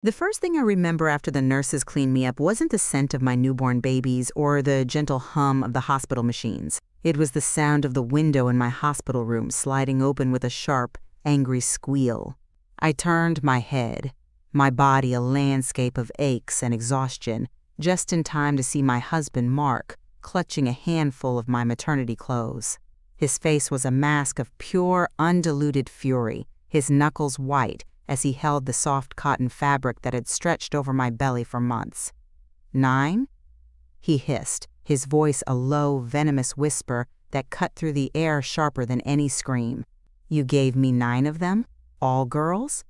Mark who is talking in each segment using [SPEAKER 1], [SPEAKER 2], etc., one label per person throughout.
[SPEAKER 1] The first thing I remember after the nurses cleaned me up wasn't the scent of my newborn babies or the gentle hum of the hospital machines. It was the sound of the window in my hospital room sliding open with a sharp, angry squeal. I turned my head, my body a landscape of aches and exhaustion, just in time to see my husband, Mark, clutching a handful of my maternity clothes. His face was a mask of pure, undiluted fury, his knuckles white as he held the soft cotton fabric that had stretched over my belly for months. 9? He hissed, his voice a low, venomous whisper that cut through the air sharper than any scream. You gave me 9 of them? All girls?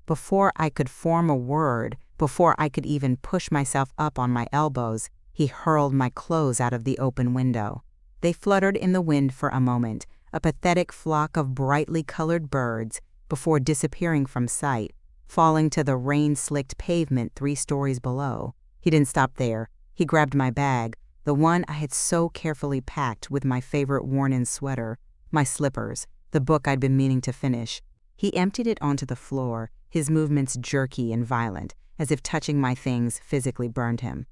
[SPEAKER 1] Before I could form a word, before I could even push myself up on my elbows, he hurled my clothes out of the open window. They fluttered in the wind for a moment, a pathetic flock of brightly colored birds, before disappearing from sight, falling to the rain-slicked pavement 3 stories below. He didn't stop there. He grabbed my bag, the one I had so carefully packed with my favorite worn-in sweater, my slippers, the book I'd been meaning to finish. He emptied it onto the floor, his movements jerky and violent, as if touching my things physically burned him.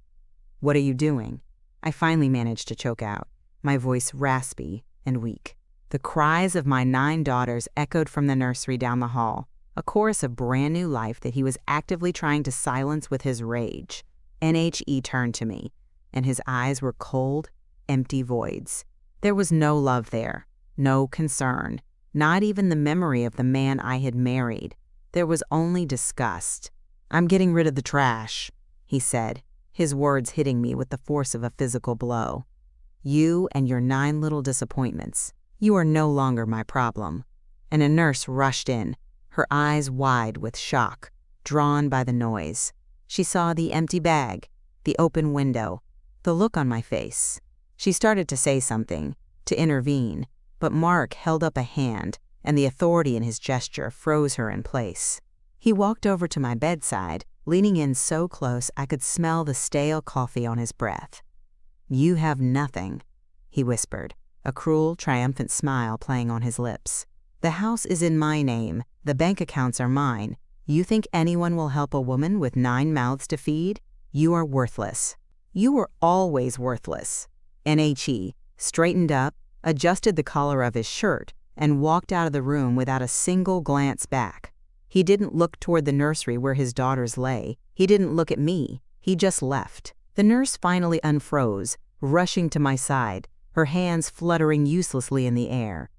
[SPEAKER 1] "What are you doing?" I finally managed to choke out, my voice raspy and weak. The cries of my 9 daughters echoed from the nursery down the hall, a chorus of brand new life that he was actively trying to silence with his rage. NHE turned to me, and his eyes were cold, empty voids. There was no love there, no concern, not even the memory of the man I had married. There was only disgust. "I'm getting rid of the trash," he said, his words hitting me with the force of a physical blow. "You and your 9 little disappointments. You are no longer my problem." And a nurse rushed in, her eyes wide with shock, drawn by the noise. She saw the empty bag, the open window, the look on my face. She started to say something, to intervene, but Mark held up a hand, and the authority in his gesture froze her in place. He walked over to my bedside, leaning in so close I could smell the stale coffee on his breath. "You have nothing," he whispered, a cruel, triumphant smile playing on his lips. "The house is in my name. The bank accounts are mine. You think anyone will help a woman with 9 mouths to feed? You are worthless. You were always worthless." NHE straightened up, adjusted the collar of his shirt, and walked out of the room without a single glance back. He didn't look toward the nursery where his daughters lay. He didn't look at me. He just left. The nurse finally unfroze, rushing to my side, her hands fluttering uselessly in the air.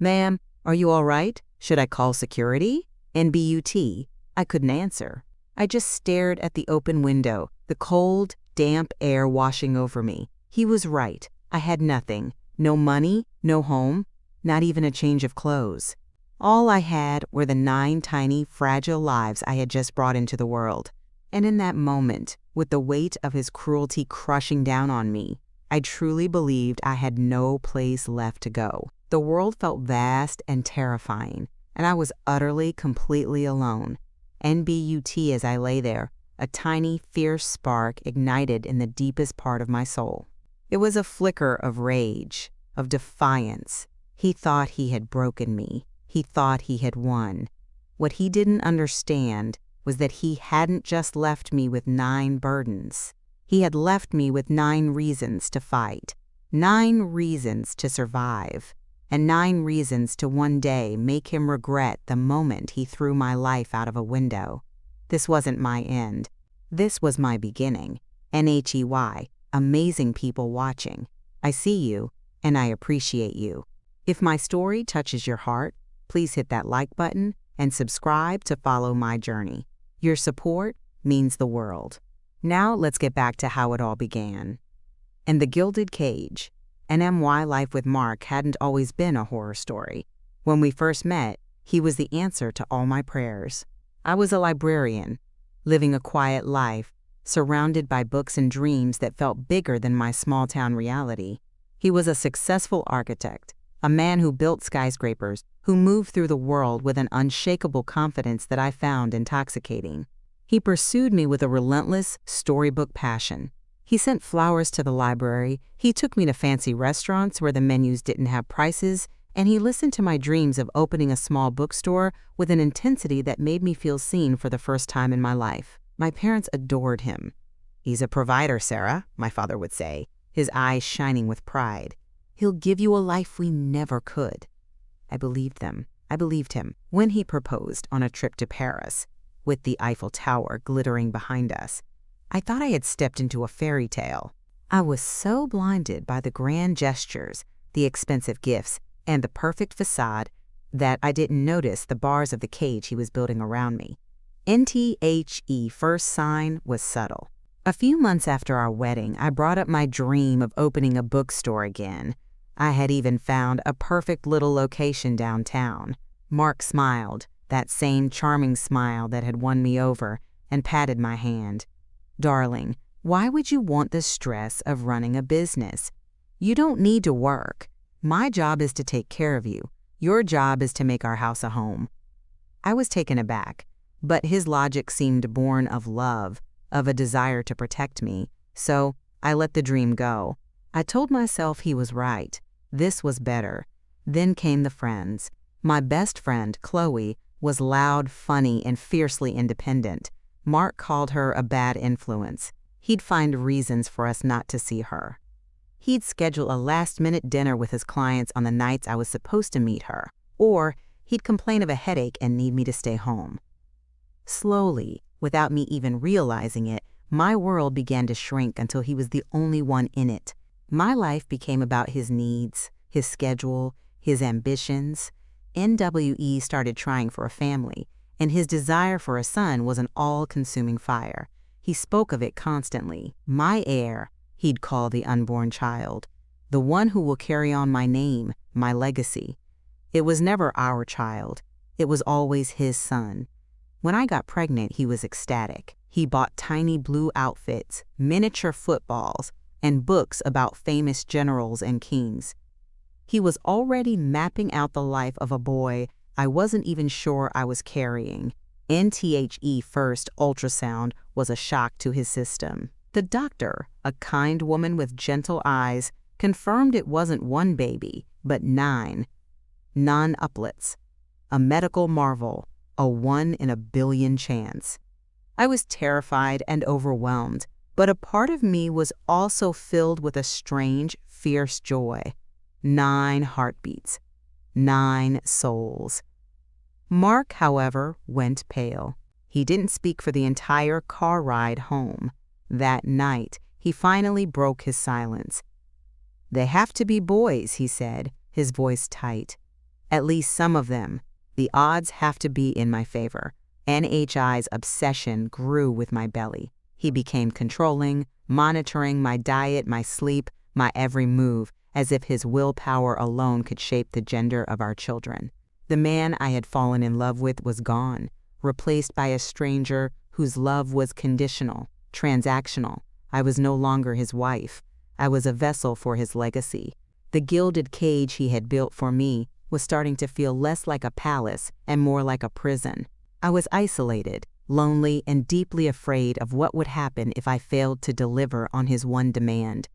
[SPEAKER 1] "Ma'am, are you all right? Should I call security?" NBUT. I couldn't answer. I just stared at the open window, the cold, damp air washing over me. He was right. I had nothing. No money, no home, not even a change of clothes. All I had were the 9 tiny, fragile lives I had just brought into the world. And in that moment, with the weight of his cruelty crushing down on me, I truly believed I had no place left to go. The world felt vast and terrifying, and I was utterly, completely alone. NBUT as I lay there, a tiny, fierce spark ignited in the deepest part of my soul. It was a flicker of rage, of defiance. He thought he had broken me. He thought he had won. What he didn't understand was that he hadn't just left me with 9 burdens. He had left me with 9 reasons to fight, 9 reasons to survive, and 9 reasons to one day make him regret the moment he threw my life out of a window. This wasn't my end. This was my beginning. NHEY, amazing people watching. I see you, and I appreciate you. If my story touches your heart, please hit that like button and subscribe to follow my journey. Your support means the world. Now let's get back to how it all began. In the Gilded Cage, NMY life with Mark hadn't always been a horror story. When we first met, he was the answer to all my prayers. I was a librarian, living a quiet life, surrounded by books and dreams that felt bigger than my small-town reality. He was a successful architect, a man who built skyscrapers, who moved through the world with an unshakable confidence that I found intoxicating. He pursued me with a relentless storybook passion. He sent flowers to the library, he took me to fancy restaurants where the menus didn't have prices, and he listened to my dreams of opening a small bookstore with an intensity that made me feel seen for the first time in my life. My parents adored him. "He's a provider, Sarah," my father would say, his eyes shining with pride. "He'll give you a life we never could." I believed them. I believed him when he proposed on a trip to Paris, with the Eiffel Tower glittering behind us. I thought I had stepped into a fairy tale. I was so blinded by the grand gestures, the expensive gifts, and the perfect facade that I didn't notice the bars of the cage he was building around me. NTHE first sign was subtle. A few months after our wedding, I brought up my dream of opening a bookstore again. I had even found a perfect little location downtown. Mark smiled, that same charming smile that had won me over, and patted my hand. "Darling, why would you want the stress of running a business? You don't need to work. My job is to take care of you. Your job is to make our house a home." I was taken aback, but his logic seemed born of love, of a desire to protect me, so I let the dream go. I told myself he was right. This was better. Then came the friends. My best friend, Chloe, was loud, funny, and fiercely independent. Mark called her a bad influence. He'd find reasons for us not to see her. He'd schedule a last-minute dinner with his clients on the nights I was supposed to meet her, or he'd complain of a headache and need me to stay home. Slowly, without me even realizing it, my world began to shrink until he was the only one in it. My life became about his needs, his schedule, his ambitions. NWE started trying for a family, and his desire for a son was an all-consuming fire. He spoke of it constantly. "My heir," he'd call the unborn child, "the one who will carry on my name, my legacy." It was never our child. It was always his son. When I got pregnant, he was ecstatic. He bought tiny blue outfits, miniature footballs, and books about famous generals and kings. He was already mapping out the life of a boy I wasn't even sure I was carrying. NTHE first ultrasound was a shock to his system. The doctor, a kind woman with gentle eyes, confirmed it wasn't one baby, but 9 non-uplets. A medical marvel, a 1 in a billion chance. I was terrified and overwhelmed, but a part of me was also filled with a strange, fierce joy. 9 heartbeats. 9 souls. Mark, however, went pale. He didn't speak for the entire car ride home. That night, he finally broke his silence. "They have to be boys," he said, his voice tight. "At least some of them. The odds have to be in my favor." NHI's obsession grew with my belly. He became controlling, monitoring my diet, my sleep, my every move, as if his willpower alone could shape the gender of our children. The man I had fallen in love with was gone, replaced by a stranger whose love was conditional, transactional. I was no longer his wife. I was a vessel for his legacy. The gilded cage he had built for me was starting to feel less like a palace and more like a prison. I was isolated, lonely, and deeply afraid of what would happen if I failed to deliver on his one demand.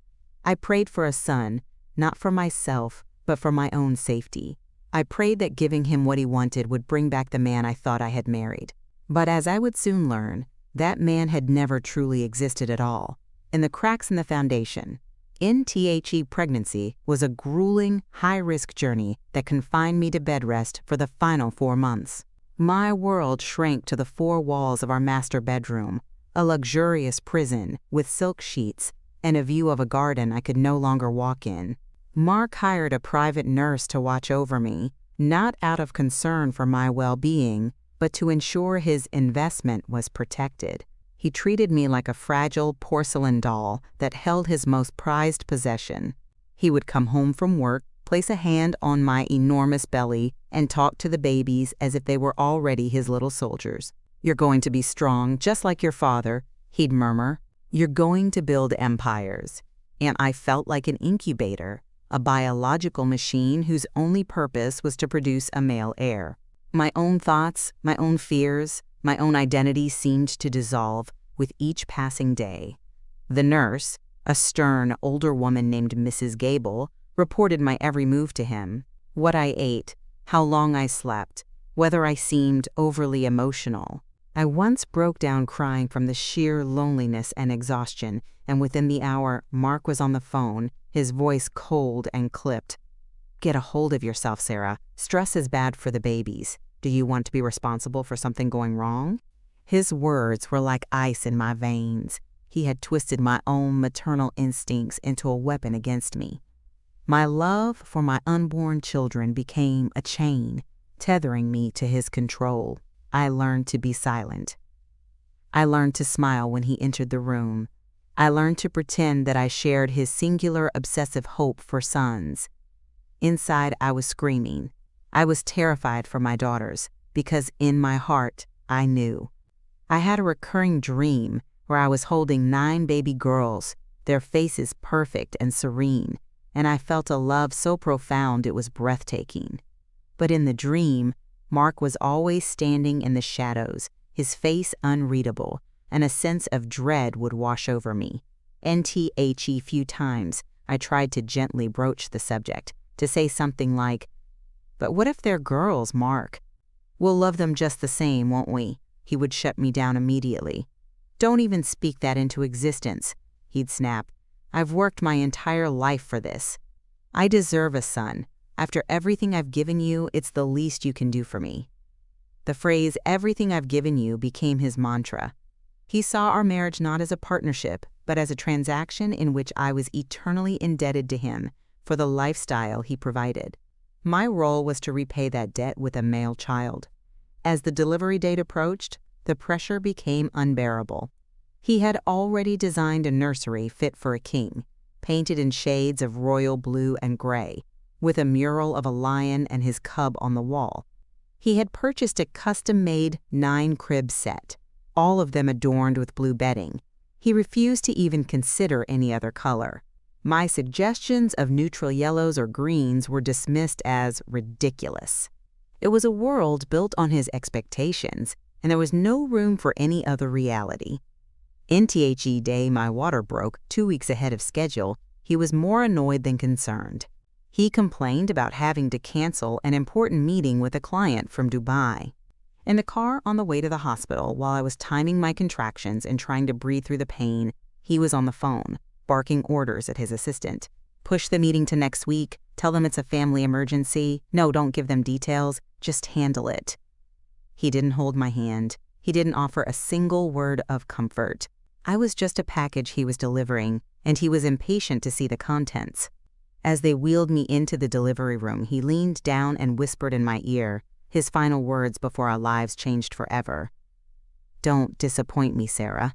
[SPEAKER 1] I prayed for a son, not for myself, but for my own safety. I prayed that giving him what he wanted would bring back the man I thought I had married. But as I would soon learn, that man had never truly existed at all. In the cracks in the foundation, NTHE pregnancy was a grueling, high-risk journey that confined me to bed rest for the final 4 months. My world shrank to the 4 walls of our master bedroom, a luxurious prison with silk sheets and a view of a garden I could no longer walk in. Mark hired a private nurse to watch over me, not out of concern for my well-being, but to ensure his investment was protected. He treated me like a fragile porcelain doll that held his most prized possession. He would come home from work, place a hand on my enormous belly, and talk to the babies as if they were already his little soldiers. "You're going to be strong, just like your father," he'd murmur. "You're going to build empires." And I felt like an incubator, a biological machine whose only purpose was to produce a male heir. My own thoughts, my own fears, my own identity seemed to dissolve with each passing day. The nurse, a stern, older woman named Mrs. Gable, reported my every move to him. what I ate, how long I slept, whether I seemed overly emotional. I once broke down crying from the sheer loneliness and exhaustion, and within the hour, Mark was on the phone, his voice cold and clipped. "Get a hold of yourself, Sarah. Stress is bad for the babies. Do you want to be responsible for something going wrong?" His words were like ice in my veins. He had twisted my own maternal instincts into a weapon against me. My love for my unborn children became a chain, tethering me to his control. I learned to be silent. I learned to smile when he entered the room. I learned to pretend that I shared his singular obsessive hope for sons. Inside, I was screaming. I was terrified for my daughters, because in my heart, I knew. I had a recurring dream where I was holding 9 baby girls, their faces perfect and serene, and I felt a love so profound it was breathtaking. But in the dream, Mark was always standing in the shadows, his face unreadable, and a sense of dread would wash over me. Few times, I tried to gently broach the subject, to say something like, "But what if they're girls, Mark? We'll love them just the same, won't we?" He would shut me down immediately. "Don't even speak that into existence," he'd snap. "I've worked my entire life for this. I deserve a son. After everything I've given you, it's the least you can do for me." The phrase, "everything I've given you," became his mantra. He saw our marriage not as a partnership, but as a transaction in which I was eternally indebted to him for the lifestyle he provided. My role was to repay that debt with a male child. As the delivery date approached, the pressure became unbearable. He had already designed a nursery fit for a king, painted in shades of royal blue and gray, with a mural of a lion and his cub on the wall. He had purchased a custom-made 9-crib set, all of them adorned with blue bedding. He refused to even consider any other color. My suggestions of neutral yellows or greens were dismissed as ridiculous. It was a world built on his expectations, and there was no room for any other reality. NTHE day my water broke 2 weeks ahead of schedule, he was more annoyed than concerned. He complained about having to cancel an important meeting with a client from Dubai. In the car on the way to the hospital, while I was timing my contractions and trying to breathe through the pain, he was on the phone, barking orders at his assistant. "Push the meeting to next week. Tell them it's a family emergency. No, don't give them details. Just handle it." He didn't hold my hand. He didn't offer a single word of comfort. I was just a package he was delivering, and he was impatient to see the contents. As they wheeled me into the delivery room, he leaned down and whispered in my ear, his final words before our lives changed forever. "Don't disappoint me, Sarah."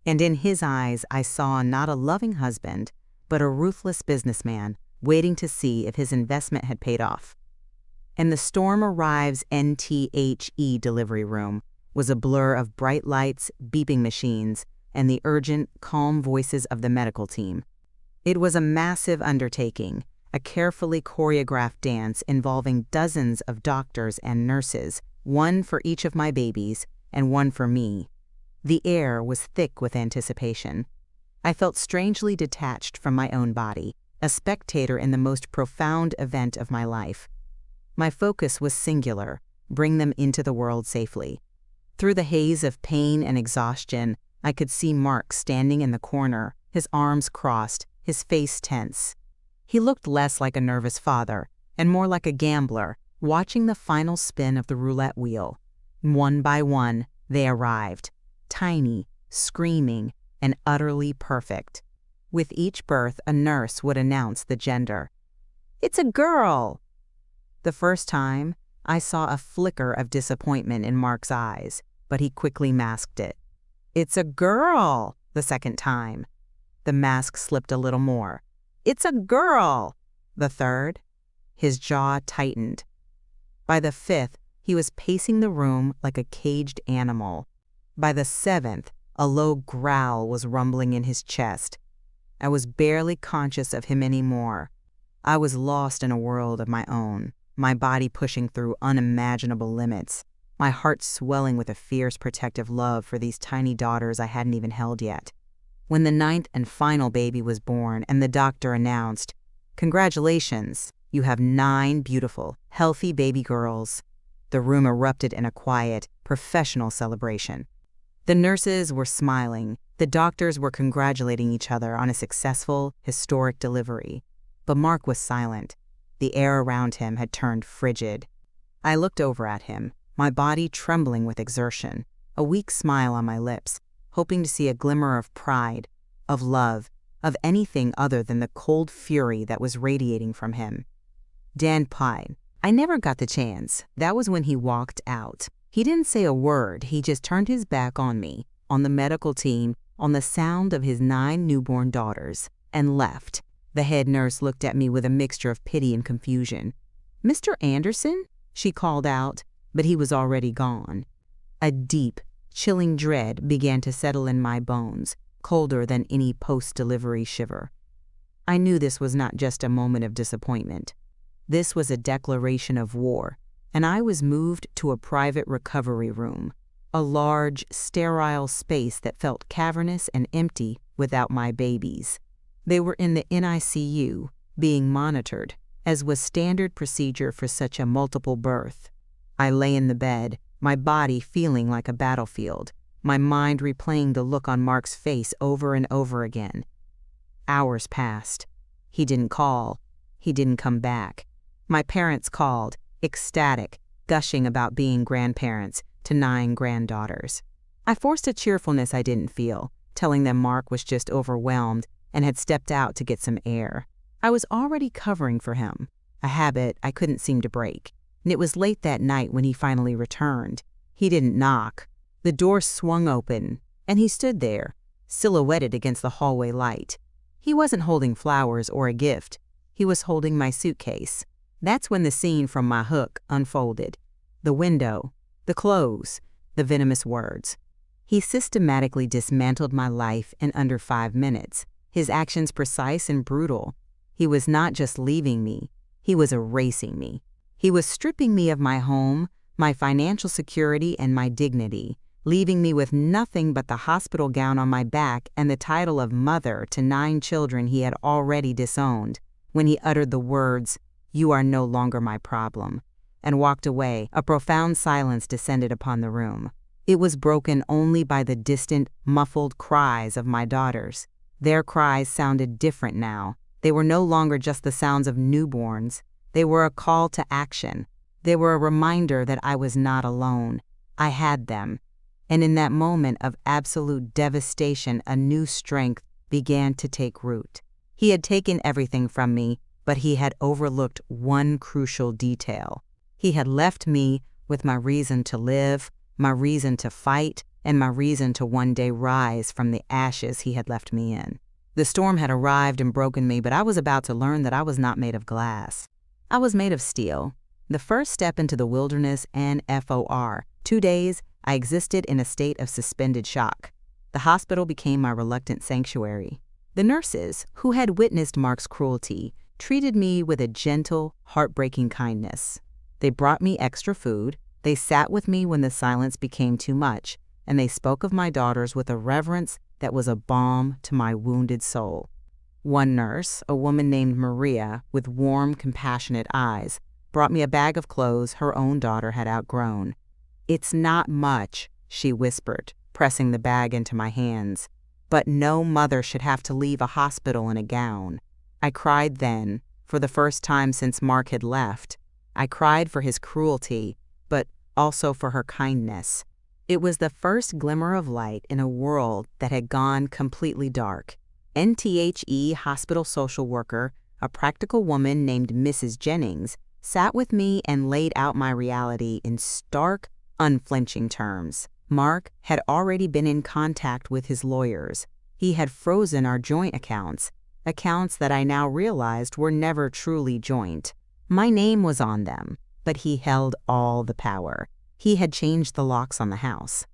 [SPEAKER 1] And in his eyes, I saw not a loving husband, but a ruthless businessman waiting to see if his investment had paid off. And the Storm Arrives NTHE delivery room was a blur of bright lights, beeping machines, and the urgent, calm voices of the medical team. It was a massive undertaking, a carefully choreographed dance involving dozens of doctors and nurses, one for each of my babies and one for me. The air was thick with anticipation. I felt strangely detached from my own body, a spectator in the most profound event of my life. My focus was singular: bring them into the world safely. Through the haze of pain and exhaustion, I could see Mark standing in the corner, his arms crossed, his face tense. He looked less like a nervous father and more like a gambler, watching the final spin of the roulette wheel. One by one, they arrived, tiny, screaming, and utterly perfect. With each birth, a nurse would announce the gender. "It's a girl!" The first time, I saw a flicker of disappointment in Mark's eyes, but he quickly masked it. "It's a girl!" the second time. The mask slipped a little more. "It's a girl!" The third, his jaw tightened. By the fifth, he was pacing the room like a caged animal. By the seventh, a low growl was rumbling in his chest. I was barely conscious of him anymore. I was lost in a world of my own, my body pushing through unimaginable limits, my heart swelling with a fierce protective love for these tiny daughters I hadn't even held yet. When the 9th and final baby was born and the doctor announced, "Congratulations, You have 9 beautiful, healthy baby girls." The room erupted in a quiet, professional celebration. The nurses were smiling. The doctors were congratulating each other on a successful, historic delivery. But Mark was silent. The air around him had turned frigid. I looked over at him, my body trembling with exertion, a weak smile on my lips, hoping to see a glimmer of pride, of love, of anything other than the cold fury that was radiating from him. Dan Pine. I never got the chance. That was when he walked out. He didn't say a word. He just turned his back on me, on the medical team, on the sound of his 9 newborn daughters, and left. The head nurse looked at me with a mixture of pity and confusion. "Mr. Anderson?" she called out, but he was already gone. A deep, chilling dread began to settle in my bones, colder than any post-delivery shiver. I knew this was not just a moment of disappointment. This was a declaration of war, and I was moved to a private recovery room, a large, sterile space that felt cavernous and empty without my babies. They were in the NICU, being monitored, as was standard procedure for such a multiple birth. I lay in the bed, my body feeling like a battlefield, my mind replaying the look on Mark's face over and over again. Hours passed. He didn't call. He didn't come back. My parents called, ecstatic, gushing about being grandparents to 9 granddaughters. I forced a cheerfulness I didn't feel, telling them Mark was just overwhelmed and had stepped out to get some air. I was already covering for him, a habit I couldn't seem to break, and it was late that night when he finally returned. He didn't knock. The door swung open, and he stood there, silhouetted against the hallway light. He wasn't holding flowers or a gift. He was holding my suitcase. That's when the scene from my hook unfolded. The window, the clothes, the venomous words. He systematically dismantled my life in under 5 minutes, his actions precise and brutal. He was not just leaving me, he was erasing me. He was stripping me of my home, my financial security, and my dignity, leaving me with nothing but the hospital gown on my back and the title of mother to 9 children he had already disowned. When he uttered the words, "You are no longer my problem," and walked away, a profound silence descended upon the room. It was broken only by the distant, muffled cries of my daughters. Their cries sounded different now. They were no longer just the sounds of newborns. They were a call to action. They were a reminder that I was not alone. I had them. And in that moment of absolute devastation, a new strength began to take root. He had taken everything from me, but he had overlooked one crucial detail. He had left me with my reason to live, my reason to fight, and my reason to one day rise from the ashes he had left me in. The storm had arrived and broken me, but I was about to learn that I was not made of glass. I was made of steel. The first step into the wilderness and FOR. 2 days, I existed in a state of suspended shock. The hospital became my reluctant sanctuary. The nurses, who had witnessed Mark's cruelty, treated me with a gentle, heartbreaking kindness. They brought me extra food, they sat with me when the silence became too much, and they spoke of my daughters with a reverence that was a balm to my wounded soul. One nurse, a woman named Maria, with warm, compassionate eyes, brought me a bag of clothes her own daughter had outgrown. "It's not much," she whispered, pressing the bag into my hands. "But no mother should have to leave a hospital in a gown." I cried then, for the first time since Mark had left. I cried for his cruelty, but also for her kindness. It was the first glimmer of light in a world that had gone completely dark. NTHE hospital social worker, a practical woman named Mrs. Jennings, sat with me and laid out my reality in stark, unflinching terms. Mark had already been in contact with his lawyers. He had frozen our joint accounts that I now realized were never truly joint. My name was on them, but he held all the power. He had changed the locks on the house.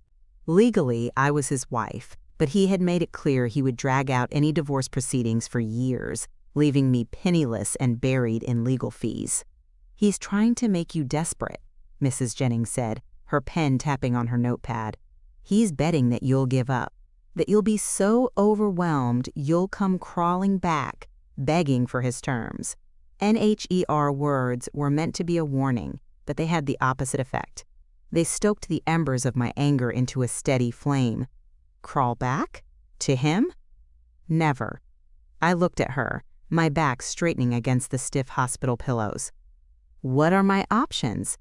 [SPEAKER 1] Legally, I was his wife, but he had made it clear he would drag out any divorce proceedings for years, leaving me penniless and buried in legal fees. "He's trying to make you desperate," Mrs. Jennings said, her pen tapping on her notepad. "He's betting that you'll give up, that you'll be so overwhelmed you'll come crawling back, begging for his terms. NHER words were meant to be a warning, but they had the opposite effect. They stoked the embers of my anger into a steady flame. Crawl back? To him? Never. I looked at her, my back straightening against the stiff hospital pillows. What are my options?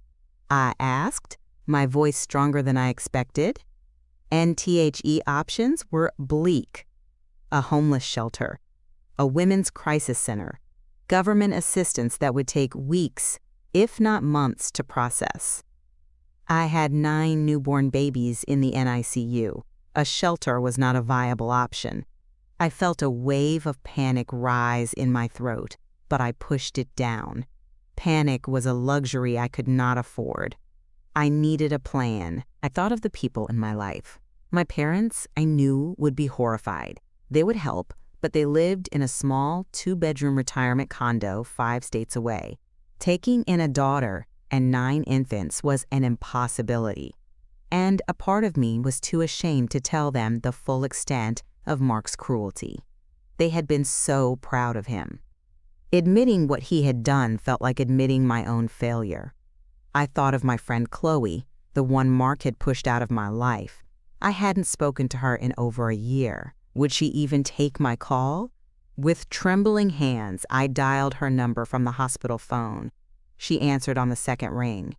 [SPEAKER 1] I asked, my voice stronger than I expected. NTHE options were bleak. A homeless shelter, a women's crisis center, government assistance that would take weeks, if not months, to process. I had 9 newborn babies in the NICU. A shelter was not a viable option. I felt a wave of panic rise in my throat, but I pushed it down. Panic was a luxury I could not afford. I needed a plan. I thought of the people in my life. My parents, I knew, would be horrified. They would help, but they lived in a small 2-bedroom retirement condo 5 states away. Taking in a daughter and 9 infants was an impossibility. And a part of me was too ashamed to tell them the full extent of Mark's cruelty. They had been so proud of him. Admitting what he had done felt like admitting my own failure. I thought of my friend Chloe, the one Mark had pushed out of my life. I hadn't spoken to her in over a year. Would she even take my call? With trembling hands, I dialed her number from the hospital phone. She answered on the second ring.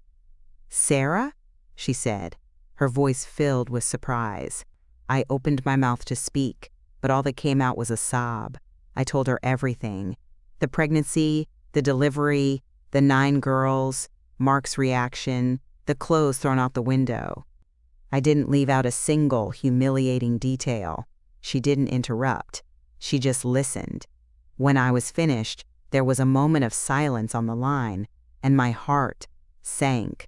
[SPEAKER 1] "Sarah?" she said, her voice filled with surprise. I opened my mouth to speak, but all that came out was a sob. I told her everything. The pregnancy, the delivery, the 9 girls, Mark's reaction, the clothes thrown out the window. I didn't leave out a single humiliating detail. She didn't interrupt. She just listened. When I was finished, there was a moment of silence on the line, and my heart sank.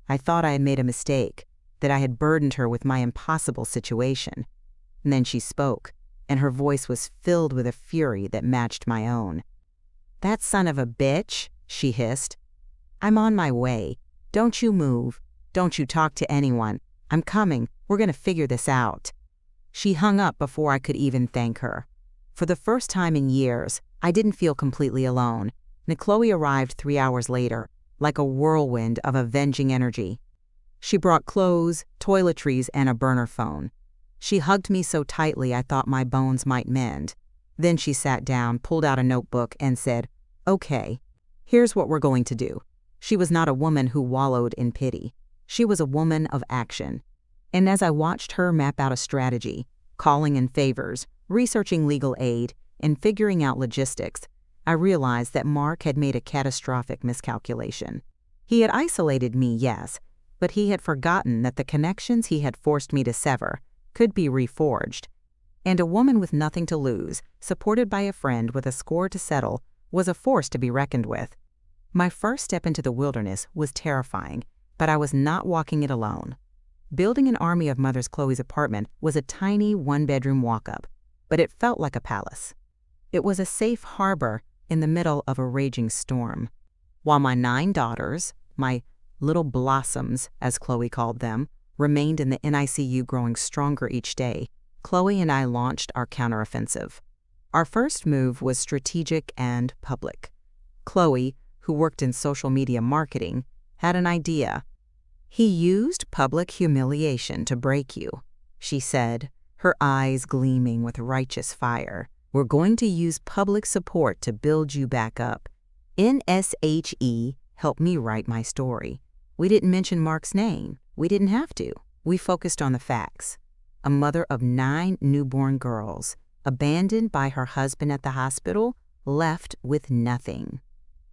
[SPEAKER 1] I thought I had made a mistake, that I had burdened her with my impossible situation. And then she spoke, and her voice was filled with a fury that matched my own. "That son of a bitch," she hissed. "I'm on my way. Don't you move. Don't you talk to anyone. I'm coming. We're going to figure this out." She hung up before I could even thank her. For the first time in years, I didn't feel completely alone. Chloe arrived 3 hours later, like a whirlwind of avenging energy. She brought clothes, toiletries, and a burner phone. She hugged me so tightly I thought my bones might mend. Then she sat down, pulled out a notebook, and said, "Okay, here's what we're going to do." She was not a woman who wallowed in pity. She was a woman of action. And as I watched her map out a strategy, calling in favors, researching legal aid, and figuring out logistics, I realized that Mark had made a catastrophic miscalculation. He had isolated me, yes, but he had forgotten that the connections he had forced me to sever could be reforged. And a woman with nothing to lose, supported by a friend with a score to settle, was a force to be reckoned with. My first step into the wilderness was terrifying, but I was not walking it alone. Building an army of Mother's Chloe's apartment was a tiny 1-bedroom walk-up, but it felt like a palace. It was a safe harbor in the middle of a raging storm. While my 9 daughters, my little blossoms, as Chloe called them, remained in the NICU growing stronger each day, Chloe and I launched our counteroffensive. Our first move was strategic and public. Chloe, who worked in social media marketing, had an idea. "He used public humiliation to break you," she said, her eyes gleaming with righteous fire. "We're going to use public support to build you back up." NSHE helped me write my story. We didn't mention Mark's name. We didn't have to. We focused on the facts. A mother of 9 newborn girls, abandoned by her husband at the hospital, left with nothing.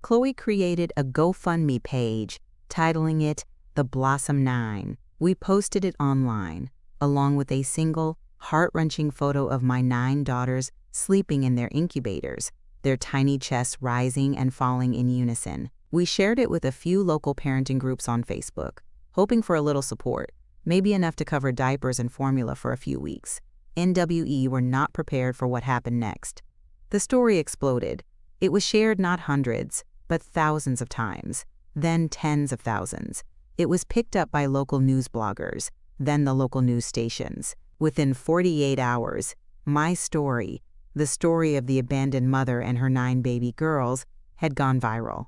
[SPEAKER 1] Chloe created a GoFundMe page, titling it The Blossom 9. We posted it online, along with a single, heart-wrenching photo of my 9 daughters sleeping in their incubators, their tiny chests rising and falling in unison. We shared it with a few local parenting groups on Facebook, hoping for a little support, maybe enough to cover diapers and formula for a few weeks. NWE were not prepared for what happened next. The story exploded. It was shared not hundreds, but thousands of times, then tens of thousands. It was picked up by local news bloggers, then the local news stations. Within 48 hours, my story, the story of the abandoned mother and her 9 baby girls, had gone viral.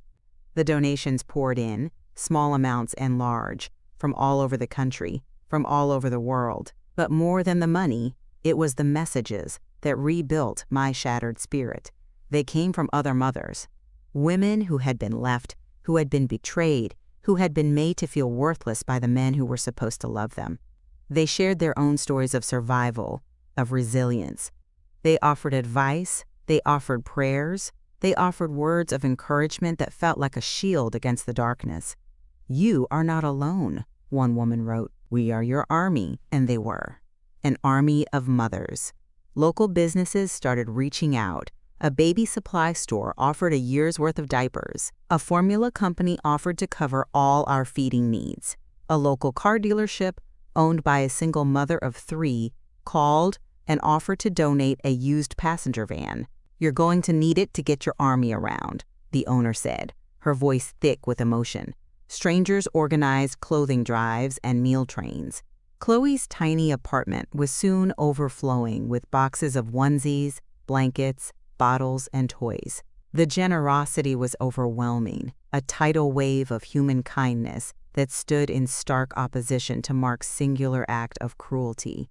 [SPEAKER 1] The donations poured in, small amounts and large, from all over the country, from all over the world. But more than the money, it was the messages that rebuilt my shattered spirit. They came from other mothers, women who had been left, who had been betrayed, who had been made to feel worthless by the men who were supposed to love them. They shared their own stories of survival, of resilience. They offered advice, they offered prayers, they offered words of encouragement that felt like a shield against the darkness. "You are not alone," one woman wrote. "We are your army," and they were. An army of mothers. Local businesses started reaching out. A baby supply store offered a year's worth of diapers. A formula company offered to cover all our feeding needs. A local car dealership, owned by a single mother of 3, called and offered to donate a used passenger van. "You're going to need it to get your army around," the owner said, her voice thick with emotion. Strangers organized clothing drives and meal trains. Chloe's tiny apartment was soon overflowing with boxes of onesies, blankets, bottles, and toys. The generosity was overwhelming, a tidal wave of human kindness that stood in stark opposition to Mark's singular act of cruelty.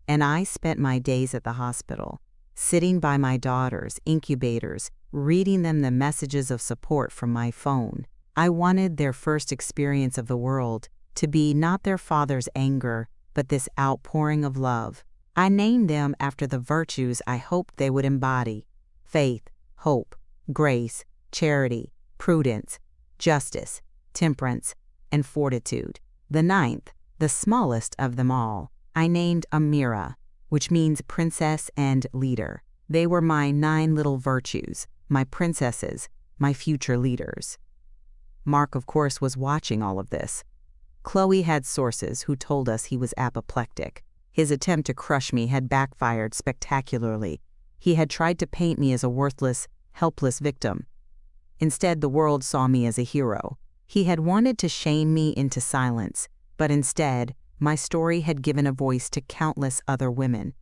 [SPEAKER 1] And I spent my days at the hospital, sitting by my daughters' incubators, reading them the messages of support from my phone. I wanted their first experience of the world to be not their father's anger, but this outpouring of love. I named them after the virtues I hoped they would embody: faith, hope, grace, charity, prudence, justice, temperance, and fortitude. The 9th, the smallest of them all, I named Amira, which means princess and leader. They were my 9 little virtues, my princesses, my future leaders. Mark, of course, was watching all of this. Chloe had sources who told us he was apoplectic. His attempt to crush me had backfired spectacularly. He had tried to paint me as a worthless, helpless victim. Instead, the world saw me as a hero. He had wanted to shame me into silence, but instead, my story had given a voice to countless other women.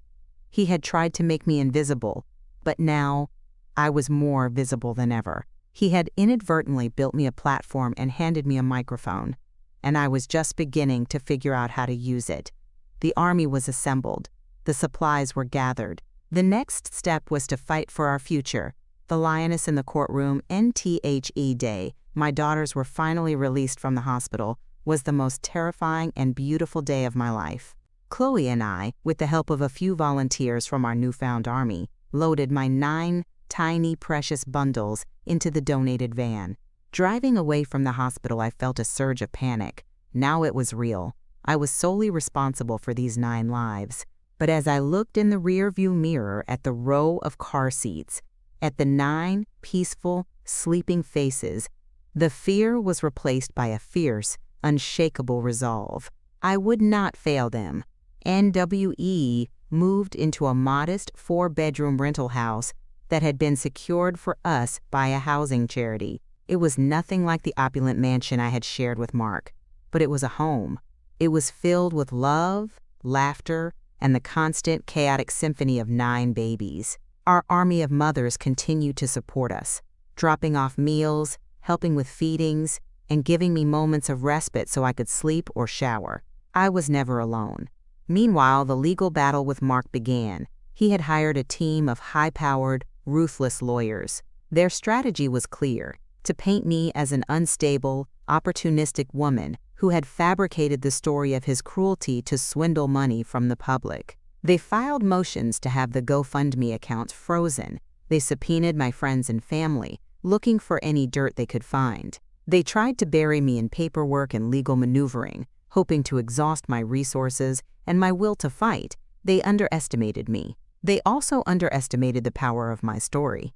[SPEAKER 1] He had tried to make me invisible, but now I was more visible than ever. He had inadvertently built me a platform and handed me a microphone, and I was just beginning to figure out how to use it. The army was assembled. The supplies were gathered. The next step was to fight for our future. The lioness in the courtroom, NTHE Day, my daughters were finally released from the hospital, was the most terrifying and beautiful day of my life. Chloe and I, with the help of a few volunteers from our newfound army, loaded my 9 tiny, precious bundles into the donated van. Driving away from the hospital, I felt a surge of panic. Now it was real. I was solely responsible for these 9 lives. But as I looked in the rearview mirror at the row of car seats, at the 9 peaceful, sleeping faces, the fear was replaced by a fierce, unshakable resolve. I would not fail them. NWE moved into a modest 4-bedroom rental house that had been secured for us by a housing charity. It was nothing like the opulent mansion I had shared with Mark, but it was a home. It was filled with love, laughter, and the constant, chaotic symphony of 9 babies. Our army of mothers continued to support us, dropping off meals, helping with feedings, and giving me moments of respite so I could sleep or shower. I was never alone. Meanwhile, the legal battle with Mark began. He had hired a team of high-powered, ruthless lawyers. Their strategy was clear: to paint me as an unstable, opportunistic woman who had fabricated the story of his cruelty to swindle money from the public. They filed motions to have the GoFundMe accounts frozen. They subpoenaed my friends and family, looking for any dirt they could find. They tried to bury me in paperwork and legal maneuvering, hoping to exhaust my resources and my will to fight. They underestimated me. They also underestimated the power of my story.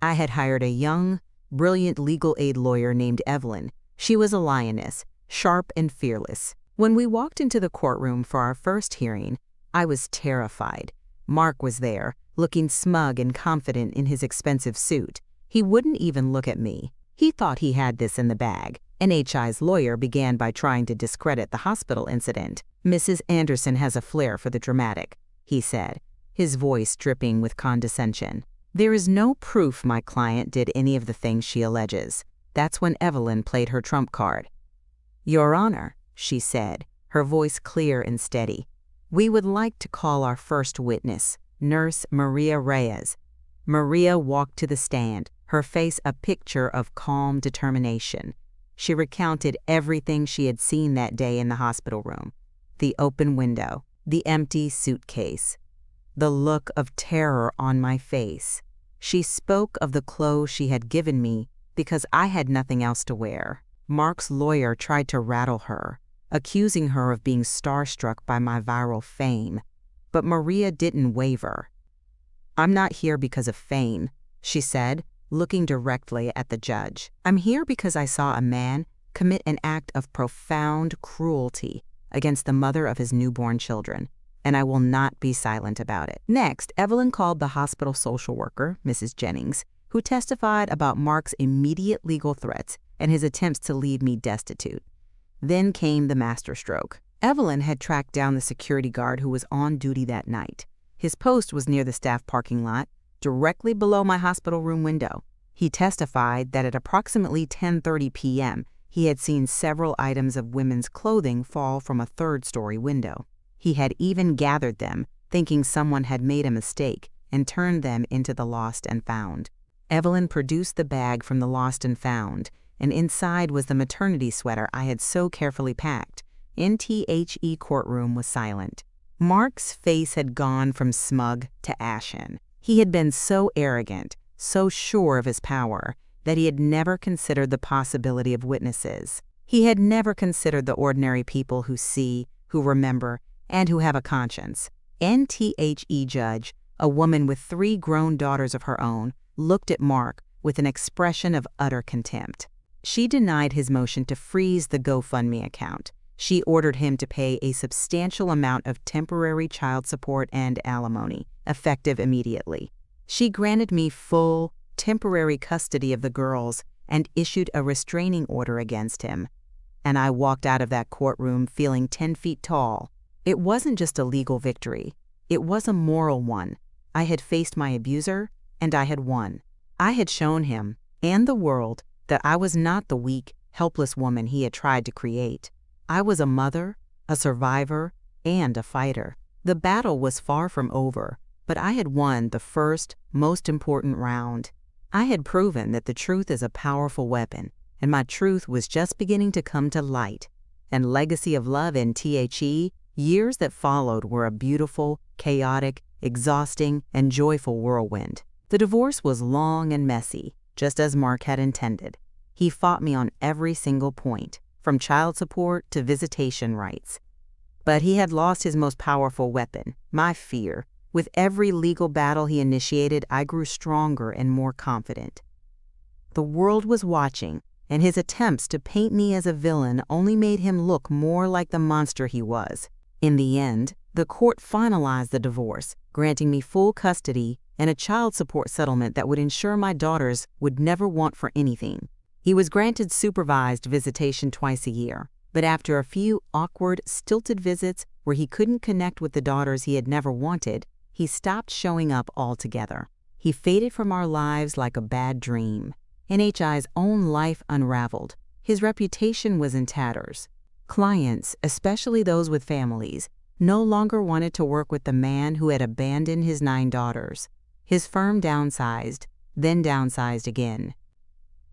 [SPEAKER 1] I had hired a young, brilliant legal aid lawyer named Evelyn. She was a lioness, sharp and fearless. When we walked into the courtroom for our first hearing, I was terrified. Mark was there, looking smug and confident in his expensive suit. He wouldn't even look at me. He thought he had this in the bag. NHI's lawyer began by trying to discredit the hospital incident. "Mrs. Anderson has a flair for the dramatic," he said, his voice dripping with condescension. There is no proof my client did any of the things she alleges. That's when Evelyn played her trump card. Your Honor, she said, her voice clear and steady, we would like to call our first witness, Nurse Maria Reyes. Maria walked to the stand, her face a picture of calm determination. She recounted everything she had seen that day in the hospital room. The open window, the empty suitcase, the look of terror on my face. She spoke of the clothes she had given me because I had nothing else to wear. Mark's lawyer tried to rattle her, accusing her of being starstruck by my viral fame. But Maria didn't waver. I'm not here because of fame, she said, looking directly at the judge. I'm here because I saw a man commit an act of profound cruelty against the mother of his newborn children, and I will not be silent about it. Next, Evelyn called the hospital social worker, Mrs. Jennings, who testified about Mark's immediate legal threats and his attempts to leave me destitute. Then came the masterstroke. Evelyn had tracked down the security guard who was on duty that night. His post was near the staff parking lot, directly below my hospital room window. He testified that at approximately 10:30 p.m., he had seen several items of women's clothing fall from a third-story window. He had even gathered them, thinking someone had made a mistake, and turned them into the lost and found. Evelyn produced the bag from the lost and found, and inside was the maternity sweater I had so carefully packed. NTHE courtroom was silent. Mark's face had gone from smug to ashen. He had been so arrogant, so sure of his power, that he had never considered the possibility of witnesses. He had never considered the ordinary people who see, who remember, and who have a conscience. NTHE judge, a woman with 3 grown daughters of her own, looked at Mark with an expression of utter contempt. She denied his motion to freeze the GoFundMe account. She ordered him to pay a substantial amount of temporary child support and alimony, effective immediately. She granted me full, temporary custody of the girls and issued a restraining order against him. And I walked out of that courtroom feeling 10 feet tall. It wasn't just a legal victory. It was a moral one. I had faced my abuser, and I had won. I had shown him, and the world, that I was not the weak, helpless woman he had tried to create. I was a mother, a survivor, and a fighter. The battle was far from over, but I had won the first, most important round. I had proven that the truth is a powerful weapon, and my truth was just beginning to come to light. And Legacy of Love in THE, years that followed were a beautiful, chaotic, exhausting, and joyful whirlwind. The divorce was long and messy, just as Mark had intended. He fought me on every single point, from child support to visitation rights. But he had lost his most powerful weapon, my fear. With every legal battle he initiated, I grew stronger and more confident. The world was watching, and his attempts to paint me as a villain only made him look more like the monster he was. In the end, the court finalized the divorce, granting me full custody and a child support settlement that would ensure my daughters would never want for anything. He was granted supervised visitation twice a year, but after a few awkward, stilted visits where he couldn't connect with the daughters he had never wanted, he stopped showing up altogether. He faded from our lives like a bad dream. NHI's own life unraveled. His reputation was in tatters. Clients, especially those with families, no longer wanted to work with the man who had abandoned his 9 daughters. His firm downsized, then downsized again.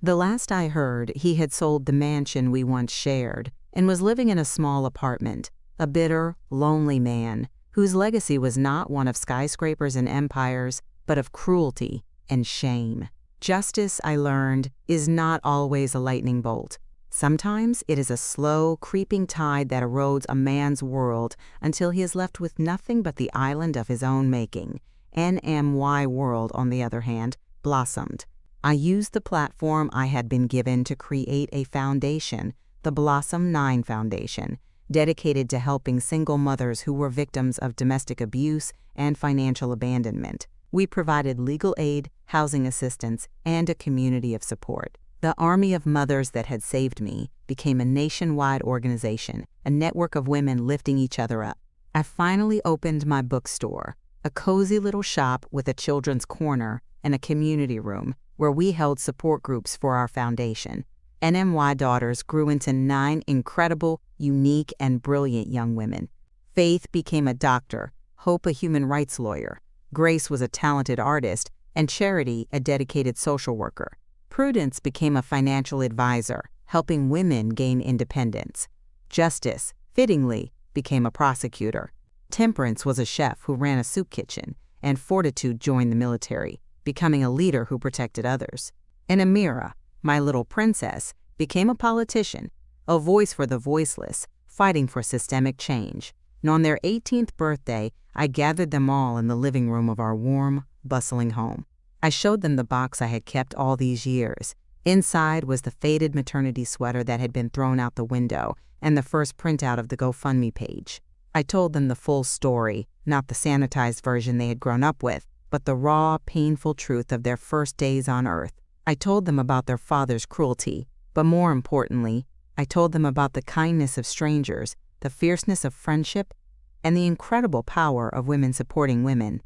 [SPEAKER 1] The last I heard, he had sold the mansion we once shared and was living in a small apartment, a bitter, lonely man whose legacy was not one of skyscrapers and empires, but of cruelty and shame. Justice, I learned, is not always a lightning bolt. Sometimes it is a slow, creeping tide that erodes a man's world until he is left with nothing but the island of his own making. NMY World, on the other hand, blossomed. I used the platform I had been given to create a foundation, the Blossom 9 Foundation, dedicated to helping single mothers who were victims of domestic abuse and financial abandonment. We provided legal aid, housing assistance, and a community of support. The army of mothers that had saved me became a nationwide organization, a network of women lifting each other up. I finally opened my bookstore, a cozy little shop with a children's corner and a community room where we held support groups for our foundation. NMY daughters grew into 9 incredible, unique, and brilliant young women. Faith became a doctor, Hope a human rights lawyer, Grace was a talented artist, and Charity a dedicated social worker. Prudence became a financial advisor, helping women gain independence. Justice, fittingly, became a prosecutor. Temperance was a chef who ran a soup kitchen, and Fortitude joined the military, becoming a leader who protected others. And Amira, my little princess, became a politician, a voice for the voiceless, fighting for systemic change. And on their 18th birthday, I gathered them all in the living room of our warm, bustling home. I showed them the box I had kept all these years. Inside was the faded maternity sweater that had been thrown out the window and the first printout of the GoFundMe page. I told them the full story, not the sanitized version they had grown up with, but the raw, painful truth of their first days on Earth. I told them about their father's cruelty, but more importantly, I told them about the kindness of strangers, the fierceness of friendship, and the incredible power of women supporting women.